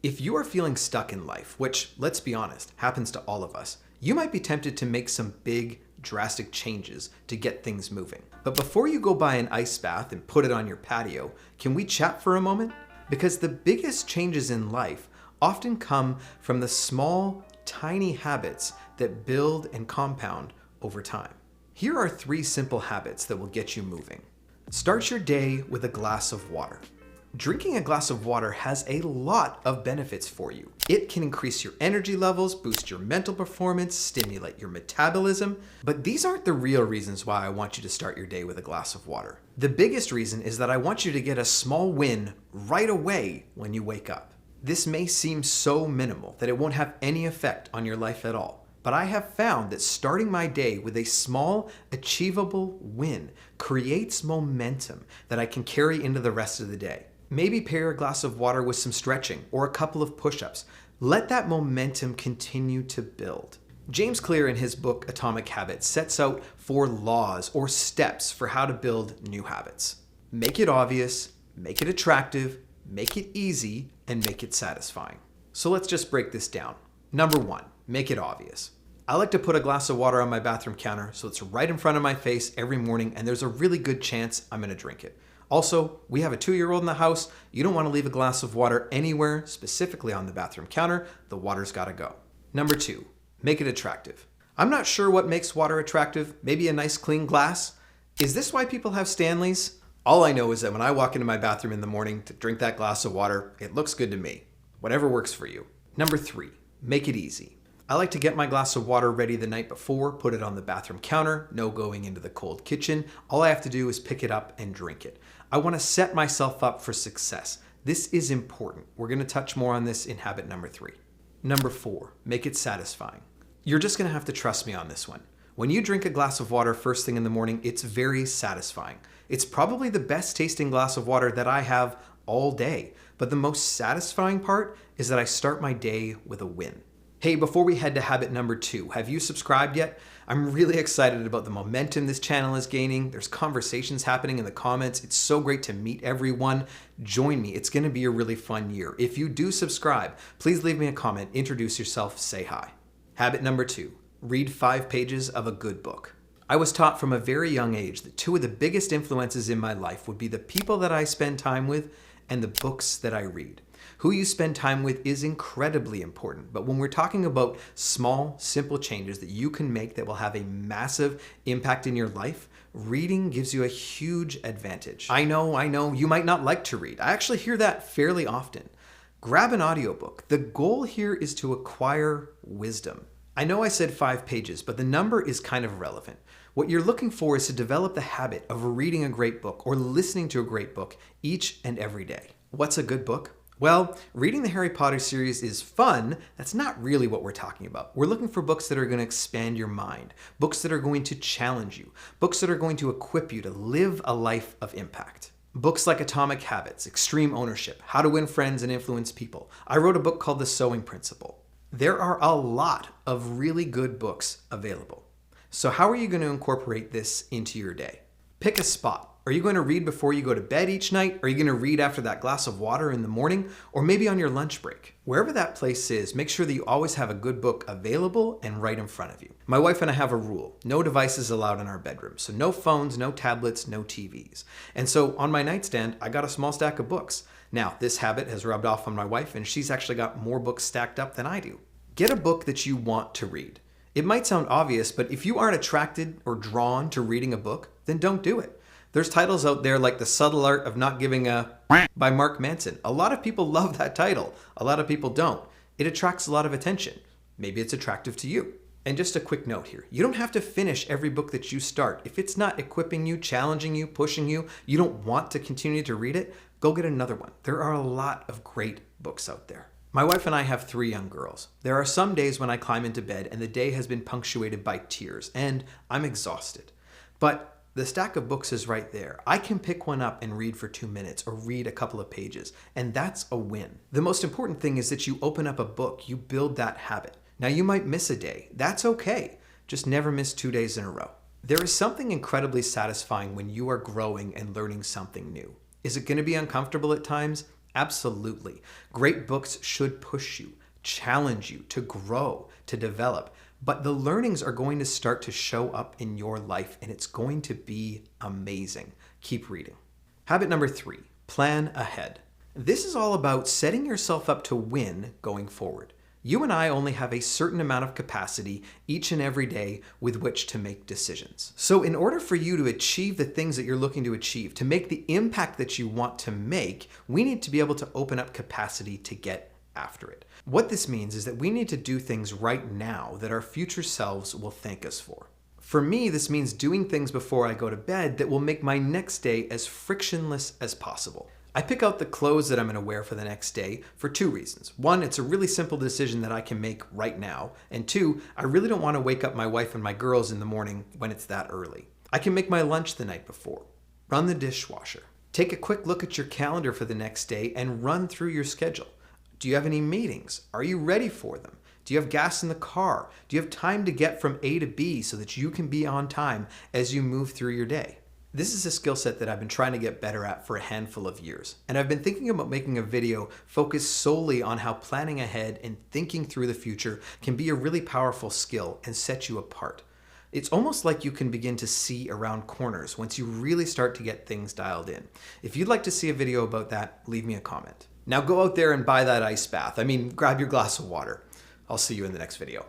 If you are feeling stuck in life, which, let's be honest, happens to all of us, you might be tempted to make some big, drastic changes to get things moving. But before you go buy an ice bath and put it on your patio, can we chat for a moment? Because the biggest changes in life often come from the small, tiny habits that build and compound over time. Here are 3 simple habits that will get you moving. Start your day with a glass of water. Drinking a glass of water has a lot of benefits for you. It can increase your energy levels, boost your mental performance, stimulate your metabolism, but these aren't the real reasons why I want you to start your day with a glass of water. The biggest reason is that I want you to get a small win right away when you wake up. This may seem so minimal that it won't have any effect on your life at all, but I have found that starting my day with a small, achievable win creates momentum that I can carry into the rest of the day. Maybe pair a glass of water with some stretching or a couple of push-ups. Let that momentum continue to build. James Clear in his book Atomic Habits sets out 4 laws or steps for how to build new habits. Make it obvious, make it attractive, make it easy, and make it satisfying. So let's just break this down. Number 1, make it obvious. I like to put a glass of water on my bathroom counter so it's right in front of my face every morning and there's a really good chance I'm gonna drink it. Also, we have a 2-year-old in the house. You don't want to leave a glass of water anywhere, specifically on the bathroom counter. The water's got to go. Number 2, make it attractive. I'm not sure what makes water attractive. Maybe a nice clean glass. Is this why people have Stanleys? All I know is that when I walk into my bathroom in the morning to drink that glass of water, it looks good to me. Whatever works for you. Number 3, make it easy. I like to get my glass of water ready the night before, put it on the bathroom counter, no going into the cold kitchen. All I have to do is pick it up and drink it. I want to set myself up for success. This is important. We're going to touch more on this in habit number 3. Number 4, make it satisfying. You're just going to have to trust me on this one. When you drink a glass of water first thing in the morning, it's very satisfying. It's probably the best tasting glass of water that I have all day. But the most satisfying part is that I start my day with a win. Hey, before we head to habit number 2, have you subscribed yet? I'm really excited about the momentum this channel is gaining. There's conversations happening in the comments. It's so great to meet everyone. Join me. It's going to be a really fun year. If you do subscribe, please leave me a comment, introduce yourself, say hi. Habit number 2, read 5 pages of a good book. I was taught from a very young age that 2 of the biggest influences in my life would be the people that I spend time with and the books that I read. Who you spend time with is incredibly important, but when we're talking about small, simple changes that you can make that will have a massive impact in your life, reading gives you a huge advantage. I know, you might not like to read. I actually hear that fairly often. Grab an audiobook. The goal here is to acquire wisdom. I know I said 5 pages, but the number is kind of irrelevant. What you're looking for is to develop the habit of reading a great book or listening to a great book each and every day. What's a good book? Well, reading the Harry Potter series is fun. That's not really what we're talking about. We're looking for books that are going to expand your mind, books that are going to challenge you, books that are going to equip you to live a life of impact. Books like Atomic Habits, Extreme Ownership, How to Win Friends and Influence People. I wrote a book called The Sewing Principle. There are a lot of really good books available. So how are you going to incorporate this into your day? Pick a spot. Are you going to read before you go to bed each night? Are you going to read after that glass of water in the morning? Or maybe on your lunch break? Wherever that place is, make sure that you always have a good book available and right in front of you. My wife and I have a rule. No devices allowed in our bedroom. So no phones, no tablets, no TVs. And so on my nightstand, I got a small stack of books. Now, this habit has rubbed off on my wife and she's actually got more books stacked up than I do. Get a book that you want to read. It might sound obvious, but if you aren't attracted or drawn to reading a book, then don't do it. There's titles out there like The Subtle Art of Not Giving a by Mark Manson. A lot of people love that title. A lot of people don't. It attracts a lot of attention. Maybe it's attractive to you. And just a quick note here. You don't have to finish every book that you start. If it's not equipping you, challenging you, pushing you, you don't want to continue to read it, go get another one. There are a lot of great books out there. My wife and I have 3 young girls. There are some days when I climb into bed and the day has been punctuated by tears and I'm exhausted. But the stack of books is right there. I can pick one up and read for 2 minutes or read a couple of pages, and that's a win. The most important thing is that you open up a book, you build that habit. Now you might miss a day. That's okay. Just never miss 2 days in a row. There is something incredibly satisfying when you are growing and learning something new. Is it going to be uncomfortable at times? Absolutely. Great books should push you, challenge you to grow, to develop. But the learnings are going to start to show up in your life, and it's going to be amazing. Keep reading. Habit number 3, plan ahead. This is all about setting yourself up to win going forward. You and I only have a certain amount of capacity each and every day with which to make decisions. So in order for you to achieve the things that you're looking to achieve, to make the impact that you want to make, we need to be able to open up capacity to get after it. What this means is that we need to do things right now that our future selves will thank us for. For me, this means doing things before I go to bed that will make my next day as frictionless as possible. I pick out the clothes that I'm going to wear for the next day for 2 reasons. 1, it's a really simple decision that I can make right now. And 2, I really don't want to wake up my wife and my girls in the morning when it's that early. I can make my lunch the night before, run the dishwasher, take a quick look at your calendar for the next day and run through your schedule. Do you have any meetings? Are you ready for them? Do you have gas in the car? Do you have time to get from A to B so that you can be on time as you move through your day? This is a skill set that I've been trying to get better at for a handful of years, and I've been thinking about making a video focused solely on how planning ahead and thinking through the future can be a really powerful skill and set you apart. It's almost like you can begin to see around corners once you really start to get things dialed in. If you'd like to see a video about that, leave me a comment. Now go out there and buy that ice bath. Grab your glass of water. I'll see you in the next video.